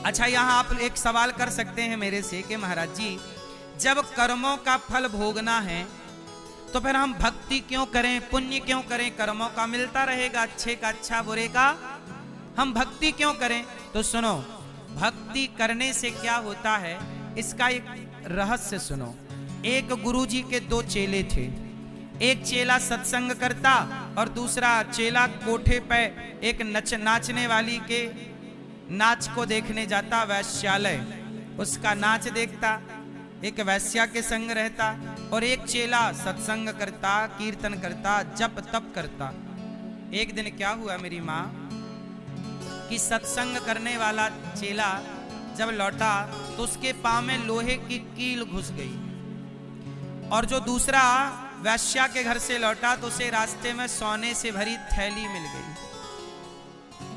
अच्छा, यहाँ आप एक सवाल कर सकते हैं मेरे से कि महाराज जी, जब कर्मों का फल भोगना है तो फिर हम भक्ति क्यों करें, पुण्य क्यों करें? कर्मों का मिलता रहेगा, अच्छे का अच्छा, बुरे का, हम भक्ति क्यों करें? तो सुनो, भक्ति करने से क्या होता है इसका एक रहस्य सुनो। एक गुरुजी के दो चेले थे। एक चेला सत्संग करता और दूसरा चेला कोठे पे एक नाचने वाली के नाच को देखने जाता, वैश्यालय, उसका नाच देखता, एक वैश्या के संग रहता। और एक चेला सत्संग करता, कीर्तन करता, जप तप करता। एक दिन क्या हुआ मेरी माँ कि सत्संग करने वाला चेला जब लौटा तो उसके पांव में लोहे की कील घुस गई। और जो दूसरा वैश्या के घर से लौटा तो उसे रास्ते में सोने से भरी थैली मिल गई।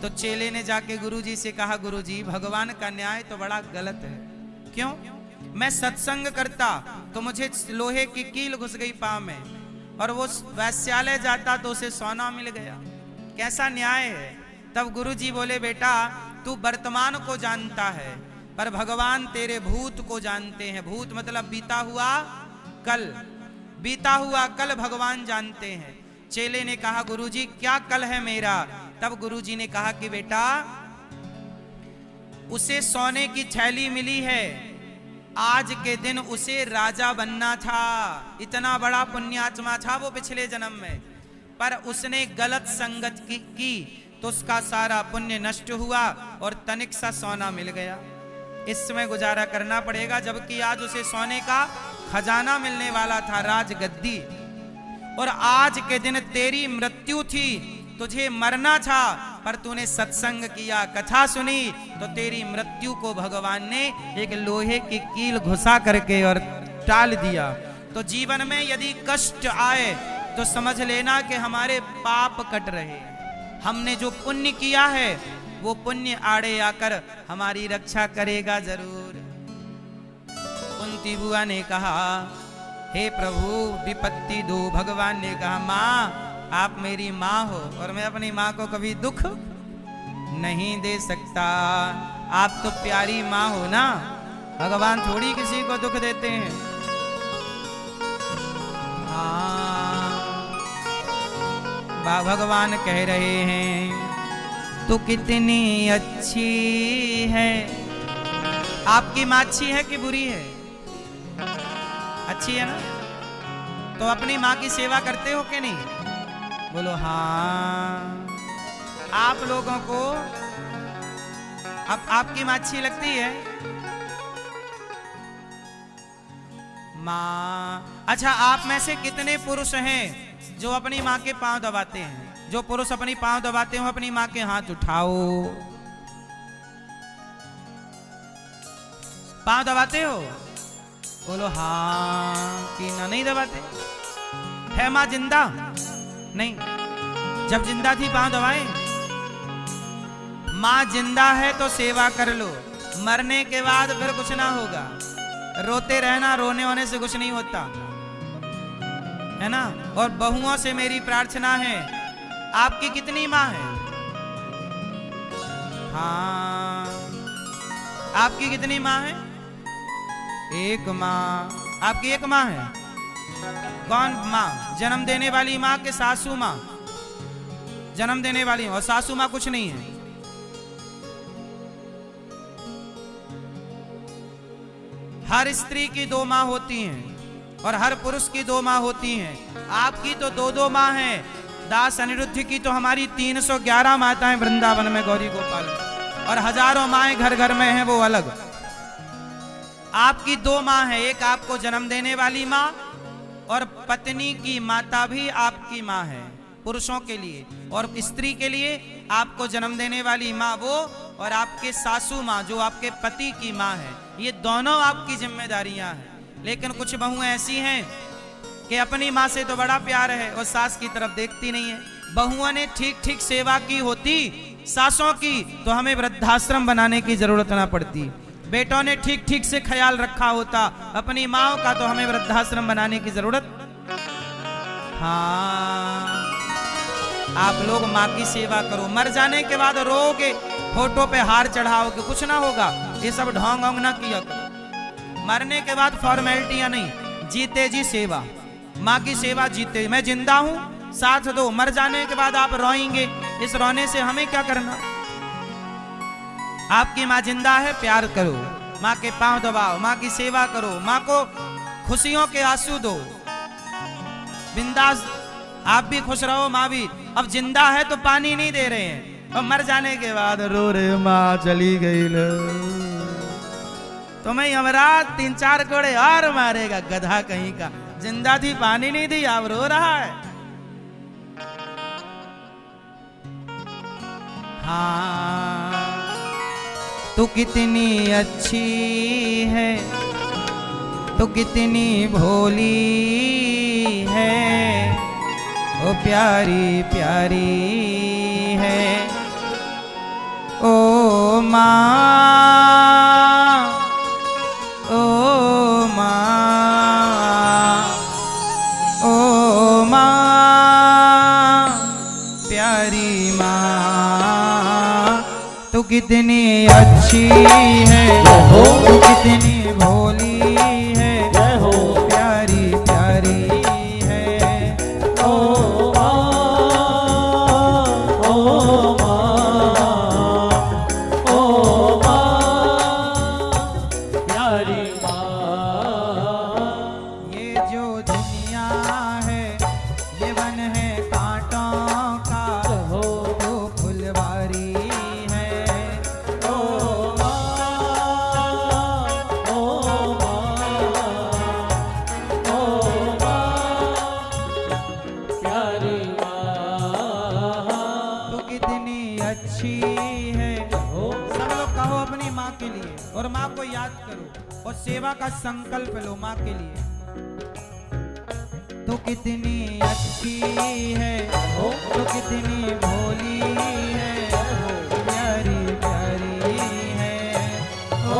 तो चेले ने जाके गुरुजी से कहा, गुरुजी भगवान का न्याय तो बड़ा गलत है। क्यों? मैं सत्संग करता तो मुझे लोहे की कील घुस गई पांव में, और वो वैश्यालय जाता तो उसे सोना मिल गया। कैसा न्याय है? तब गुरुजी बोले, बेटा तू वर्तमान को जानता है पर भगवान तेरे भूत को जानते हैं। भूत मतलब बीता हुआ कल, बीता हुआ कल भगवान जानते हैं। चेले ने कहा, गुरुजी क्या कल है मेरा? तब गुरुजी ने कहा कि बेटा उसे सोने की थैली मिली है, आज के दिन उसे राजा बनना था, इतना बड़ा पुण्यात्मा था वो पिछले जन्म में, पर उसने गलत संगत की तो उसका सारा पुण्य नष्ट हुआ और तनिक सा सोना मिल गया। इसमें गुजारा करना पड़ेगा, जबकि आज उसे सोने का खजाना मिलने वाला था, राजगद्दी। और आज के दिन तेरी मृत्यु थी, तुझे मरना था, पर तूने सत्संग किया, कथा सुनी, तो तेरी मृत्यु को भगवान ने एक लोहे की कील घुसा करके और टाल दिया। तो जीवन में यदि कष्ट आए तो समझ लेना कि हमारे पाप कट रहे। हमने जो पुण्य किया है वो पुण्य आड़े आकर हमारी रक्षा करेगा जरूर। कुंती बुआ ने कहा, हे प्रभु विपत्ति दो। भगवान ने कहा, माँ आप मेरी माँ हो और मैं अपनी माँ को कभी दुख नहीं दे सकता। आप तो प्यारी माँ हो ना, भगवान थोड़ी किसी को दुख देते हैं। हाँ, भगवान कह रहे हैं तू कितनी अच्छी है। आपकी माँ अच्छी है कि बुरी है? अच्छी है ना? तो अपनी माँ की सेवा करते हो कि नहीं? बोलो हाँ। आप लोगों को अब आपकी माँ अच्छी लगती है? माँ, अच्छा आप में से कितने पुरुष हैं जो अपनी माँ के पांव दबाते हैं? जो पुरुष अपनी पांव दबाते हो अपनी माँ के हाथ उठाओ। पांव दबाते हो? बोलो हाँ कि ना? नहीं दबाते? है माँ जिंदा? नहीं। जब जिंदा थी पांव दबाए? माँ जिंदा है तो सेवा कर लो, मरने के बाद फिर कुछ ना होगा। रोते रहना, रोने होने से कुछ नहीं होता है ना। और बहुओं से मेरी प्रार्थना है, आपकी कितनी माँ है? हाँ, आपकी कितनी माँ है? एक माँ। आपकी एक माँ है? कौन माँ? जन्म देने वाली माँ के सासू माँ? जन्म देने वाली, और सासू माँ कुछ नहीं है। हर स्त्री की दो माँ होती हैं और हर पुरुष की दो माँ होती हैं। आपकी तो दो दो माँ हैं। दास अनिरुद्ध की तो हमारी 311 माताएं वृंदावन में गौरी गोपाल में, और हजारों माएं घर घर में हैं वो अलग। आपकी दो माँ है, एक आपको जन्म देने वाली माँ और पत्नी की माता भी आपकी माँ है पुरुषों के लिए, और स्त्री के लिए आपको जन्म देने वाली माँ वो, और आपके सासू माँ जो आपके पति की माँ है। ये दोनों आपकी जिम्मेदारियां हैं। लेकिन कुछ बहुएं ऐसी हैं कि अपनी माँ से तो बड़ा प्यार है और सास की तरफ देखती नहीं है। बहुओं ने ठीक ठीक सेवा की होती सासों की तो हमें वृद्धाश्रम बनाने की जरूरत ना पड़ती। बेटों ने ठीक ठीक से ख्याल रखा होता अपनी माँ का तो हमें वृद्धाश्रम बनाने की जरूरत। हाँ, आप लोग माँ की सेवा करो, मर जाने के बाद रोगे फोटो पे हार चढ़ाओगे, कुछ ना होगा। ये सब ढोंग ओंग ना किया करो। मरने के बाद फॉर्मेलिटियां नहीं, जीते जी सेवा, माँ की सेवा जीते। मैं जिंदा हूं, साथ दो। मर जाने के बाद आप रोएंगे, इस रोने से हमें क्या करना। आपकी माँ जिंदा है, प्यार करो, माँ के पांव दबाओ, माँ की सेवा करो, माँ को खुशियों के आंसू दो, बिंदास। आप भी खुश रहो, माँ भी। अब जिंदा है तो पानी नहीं दे रहे हैं, और मर जाने के बाद रो रहे माँ चली गई लो। तुम्हें यमराज 3-4 कोड़े और मारेगा, गधा कहीं का। जिंदा थी, पानी नहीं दी, अब रो रहा है। हाँ, तू कितनी अच्छी है, तू कितनी भोली है, ओ प्यारी प्यारी है, ओ माँ, ओ माँ, ओ माँ, प्यारी माँ, तू कितनी अच्छी है, तू कितनी भोली है, प्यारी प्यारी है, ओ माँ, ओ माँ, ओ माँ, प्यारी माँ। ये जो दुनिया है, ये वन है कांटों का, तो फुलवारी अच्छी है। सब लोग कहो अपनी माँ के लिए, और माँ को याद करो, और सेवा का संकल्प लो माँ के लिए। तो कितनी अच्छी है, तो कितनी भोली है, प्यारी प्यारी है, ओ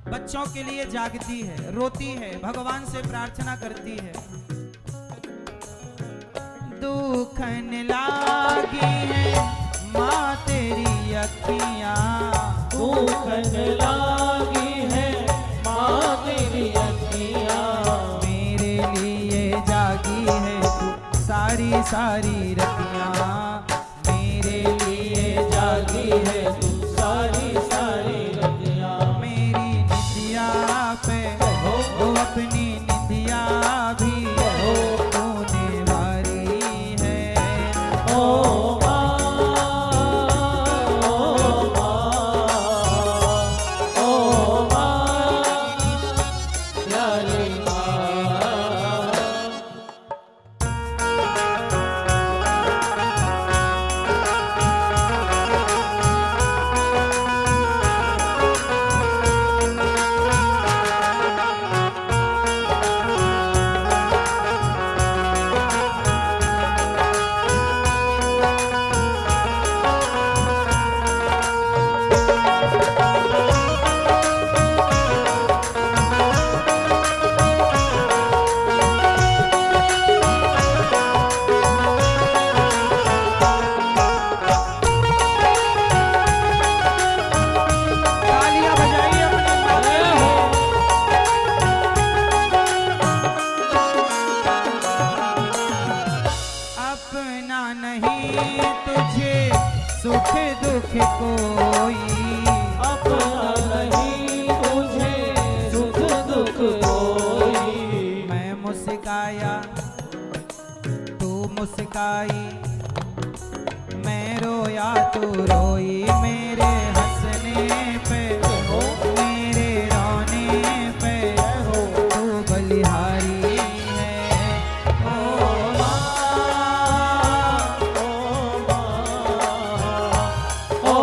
बच्चों के लिए जागती है, रोती है, भगवान से प्रार्थना करती है। दुखन लागी है माँ तेरी अखियाँ, दुखन लागी है माँ तेरी अखियाँ, मेरे लिए जागी है तू सारी सारी रतियाँ, मेरे लिए जागी है तू सारी सारी रतियाँ, मेरी निदिया पे वो अपनी निदिया भी तूने वारी है। ओ माँ, ओ माँ, प्यारी माँ। मुस्काया, तू मुस्काई, मैं रोया तू रोई, मेरे हंसने पे मेरे रोने पे तू बलिहारी है। ओ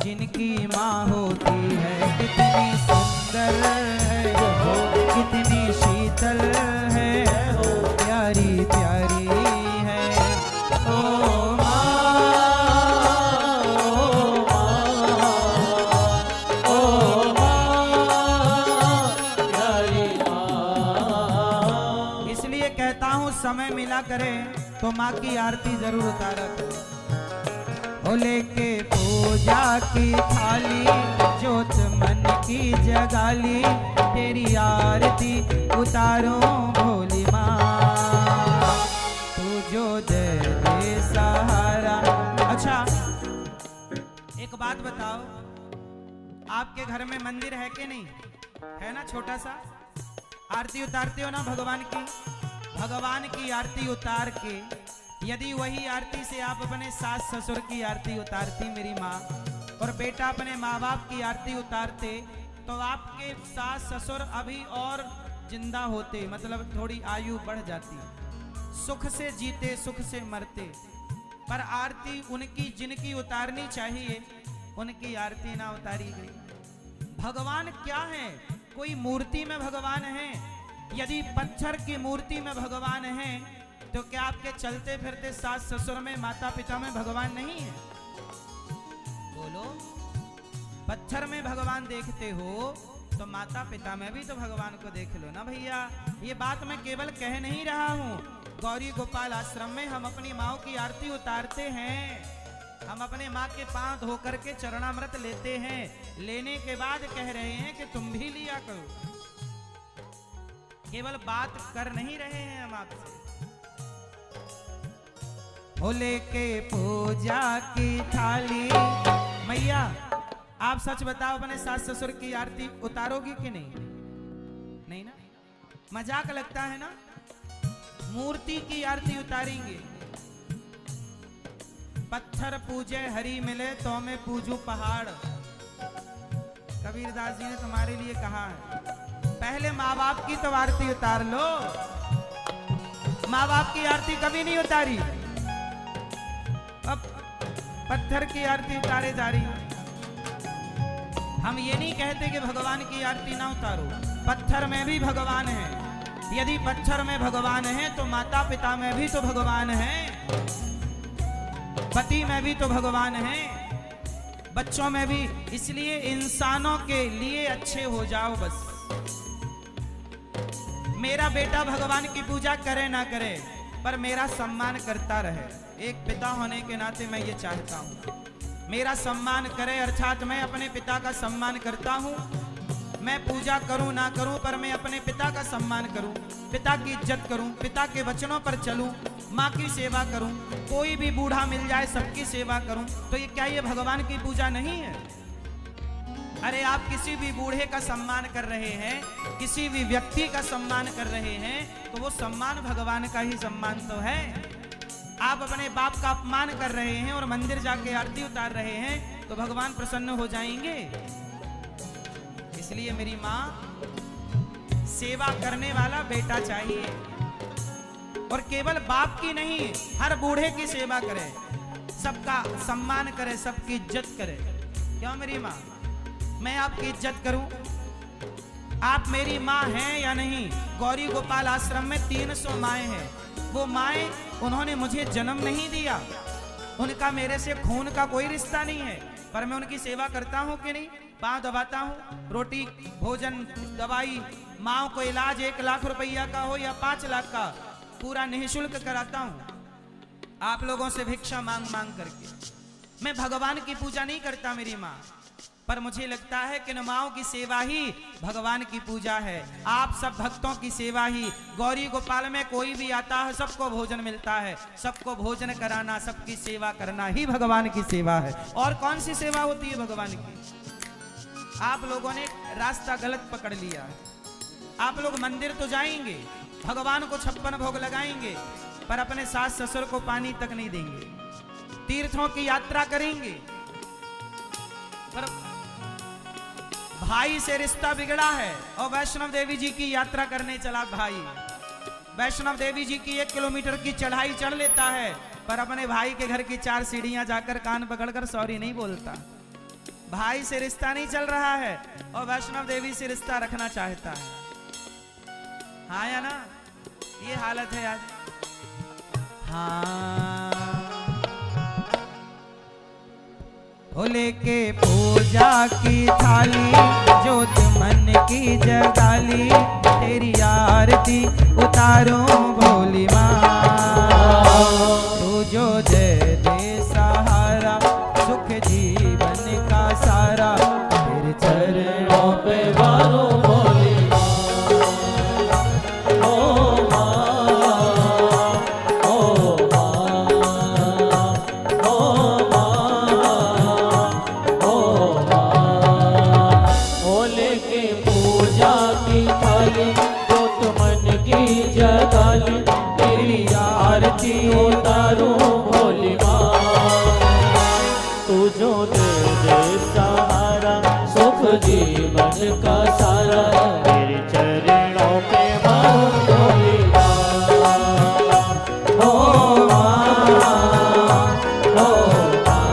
जिनकी माँ होती है, कितनी सुंदर है, कितनी शीतल है, प्यारी प्यारी है। ओ इसलिए कहता हूँ समय मिला करे तो माँ की आरती जरूर उतारा करो। ओ लेके पूजा की थाली, जोत मन की जगाली, तेरी आरती उतारो भोली माँ, तू जो दे दे सहारा। अच्छा एक बात बताओ, आपके घर में मंदिर है कि नहीं? है ना, छोटा सा। आरती उतारते हो ना भगवान की? भगवान की आरती उतार के यदि वही आरती से आप अपने सास ससुर की आरती उतारती मेरी माँ, और बेटा अपने माँ बाप की आरती उतारते, तो आपके सास ससुर अभी और जिंदा होते, मतलब थोड़ी आयु बढ़ जाती, सुख से जीते सुख से मरते। पर आरती उनकी जिनकी उतारनी चाहिए उनकी आरती ना उतारी गई। भगवान क्या है? कोई मूर्ति में भगवान है? यदि पत्थर की मूर्ति में भगवान है तो क्या आपके चलते फिरते सास ससुर में माता पिता में भगवान नहीं है? बोलो, पत्थर में भगवान देखते हो तो माता पिता में भी तो भगवान को देख लो ना भैया। ये बात मैं केवल कह नहीं रहा हूँ, गौरी गोपाल आश्रम में हम अपनी माँ की आरती उतारते हैं। हम अपने माँ के पांव धो करके चरणामृत लेते हैं, लेने के बाद कह रहे हैं कि तुम भी लिया करो। केवल बात कर नहीं रहे हैं हम आपसे। हो लेके पूजा की थाली, मैया आप सच बताओ, अपने सास ससुर की आरती उतारोगी कि नहीं? नहीं ना, मजाक लगता है ना। मूर्ति की आरती उतारेंगे। पत्थर पूजे हरी मिले तो मैं पूजू पहाड़, कबीरदास जी ने तुम्हारे लिए कहा है। पहले माँ बाप की तो आरती उतार लो। माँ बाप की आरती कभी नहीं उतारी, अब पत्थर की आरती उतारे जा रही। हम ये नहीं कहते कि भगवान की आरती ना उतारो, पत्थर में भी भगवान है। यदि पत्थर में भगवान है तो माता पिता में भी तो भगवान है, पति में भी तो भगवान है, बच्चों में भी। इसलिए इंसानों के लिए अच्छे हो जाओ बस। मेरा बेटा भगवान की पूजा करे ना करे, पर मेरा सम्मान करता रहे। एक पिता होने के नाते मैं ये चाहता हूँ, मेरा सम्मान करे, अर्थात मैं अपने पिता का सम्मान करता हूँ। मैं पूजा करूँ ना करूँ, पर मैं अपने पिता का सम्मान करूँ, पिता की इज्जत करूँ, पिता के वचनों पर चलूँ, माँ की सेवा करूँ, कोई भी बूढ़ा मिल जाए सबकी सेवा करूँ। तो ये क्या ये भगवान की पूजा नहीं है? अरे आप किसी भी बूढ़े का सम्मान कर रहे हैं, किसी भी व्यक्ति का सम्मान कर रहे हैं, तो वो सम्मान भगवान का ही सम्मान तो है। आप अपने बाप का अपमान कर रहे हैं और मंदिर जाके आरती उतार रहे हैं तो भगवान प्रसन्न हो जाएंगे। इसलिए मेरी माँ, सेवा करने वाला बेटा चाहिए और केवल बाप की नहीं, हर बूढ़े की सेवा करे, सबका सम्मान करे, सबकी इज्जत करे। क्यों मेरी माँ, मैं आपकी इज्जत करूं? आप मेरी माँ हैं या नहीं? गौरी गोपाल आश्रम में 300 माएँ हैं। वो माएँ, उन्होंने मुझे जन्म नहीं दिया, उनका मेरे से खून का कोई रिश्ता नहीं है, पर मैं उनकी सेवा करता हूँ कि नहीं? पाँव दबाता हूँ, रोटी भोजन दवाई, माँ को इलाज 1 लाख रुपया का हो या 5 लाख का, पूरा निःशुल्क कराता हूँ आप लोगों से भिक्षा मांग मांग करके। मैं भगवान की पूजा नहीं करता मेरी माँ, पर मुझे लगता है कि माँओं की सेवा ही भगवान की पूजा है। आप सब भक्तों की सेवा ही, गौरी गोपाल में कोई भी आता है सबको भोजन मिलता है, सबको भोजन कराना, सबकी सेवा करना ही भगवान की सेवा है। और कौन सी सेवा होती है भगवान की? आप लोगों ने रास्ता गलत पकड़ लिया है। आप लोग मंदिर तो जाएंगे, भगवान को 56 भोग लगाएंगे, पर अपने सास ससुर को पानी तक नहीं देंगे। तीर्थों की यात्रा करेंगे, पर भाई से रिश्ता बिगड़ा है और वैष्णव देवी जी की यात्रा करने चला भाई। वैष्णव देवी जी की 1 किलोमीटर की चढ़ाई चढ़ लेता है, पर अपने भाई के घर की 4 सीढ़ियां जाकर कान पकड़कर सॉरी नहीं बोलता। भाई से रिश्ता नहीं चल रहा है और वैष्णव देवी से रिश्ता रखना चाहता है। हाँ या ना? ये हालत है आज। हाँ, हो लेके पूजा की थाली, जोत मन की जगाली, तेरी आरती उतारूं भोली माँ। तू जो दे दे सहारा, सुख जीवन का सारा, तेरे चरणों पे वारो भोली माँ। ओ माँ, ओ माँ, ओ माँ, ओ लेके पूजा की थाली, जोत मन की जगाली, तेरी आरती उतारूं भोली माँ। तू जो दे दे सहारा, सुख जीवन का सारा, तेरे चरणों पे मारो भोली माँ। ओ माँ, ओ माँ,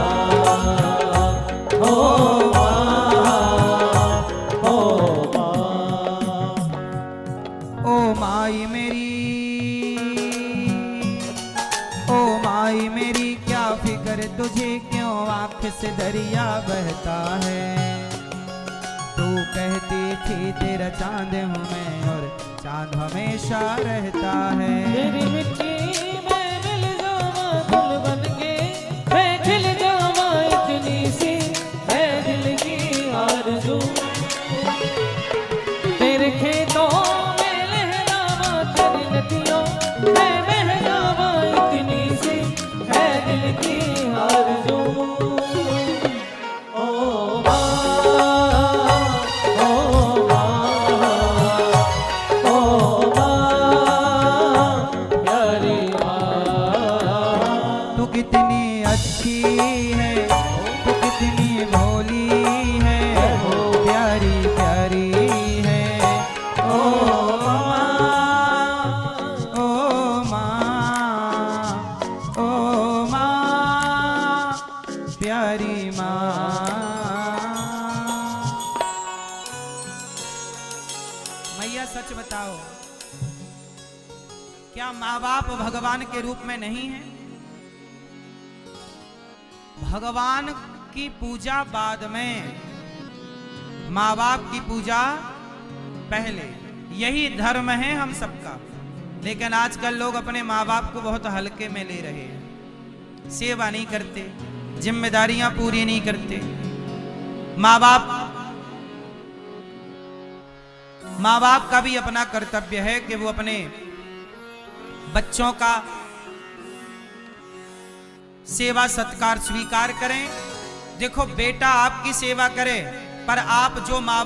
ओ माँ, ओ माँ। ओ माई मेरी, ओ माई मेरी, क्या फिक्र तुझे, क्यों आँख से दरिया बहता है। तू कहती थी तेरा चांद हूँ मैं और चांद हमेशा रहता है। तेरी मिट्टी में मिल जावा फूल बनके, मैं खिल जावा, इतनी सी है दिल की आरज़ू। तेरे खेतों में लहरावा, तेरी नदियों में बह जावा, इतनी सी है दिल की आरज़ू। ओ माँ, ओ माँ, ओ माँ, प्यारी माँ। तू कितनी अच्छी है, तू कितनी भोली है, प्यारी प्यारी है। ओ माँ, ओ माँ, ओ माँ, प्यारी माँ। मैया सच बताओ, क्या माँ बाप भगवान के रूप में नहीं है? भगवान की पूजा बाद में, माँ बाप की पूजा पहले। यही धर्म है हम सबका। लेकिन आजकल लोग अपने माँ बाप को बहुत हल्के में ले रहे हैं, सेवा नहीं करते, जिम्मेदारियां पूरी नहीं करते। माँ बाप का भी अपना कर्तव्य है कि वो अपने बच्चों का सेवा सत्कार स्वीकार करें। देखो बेटा आपकी सेवा करे, पर आप जो माँ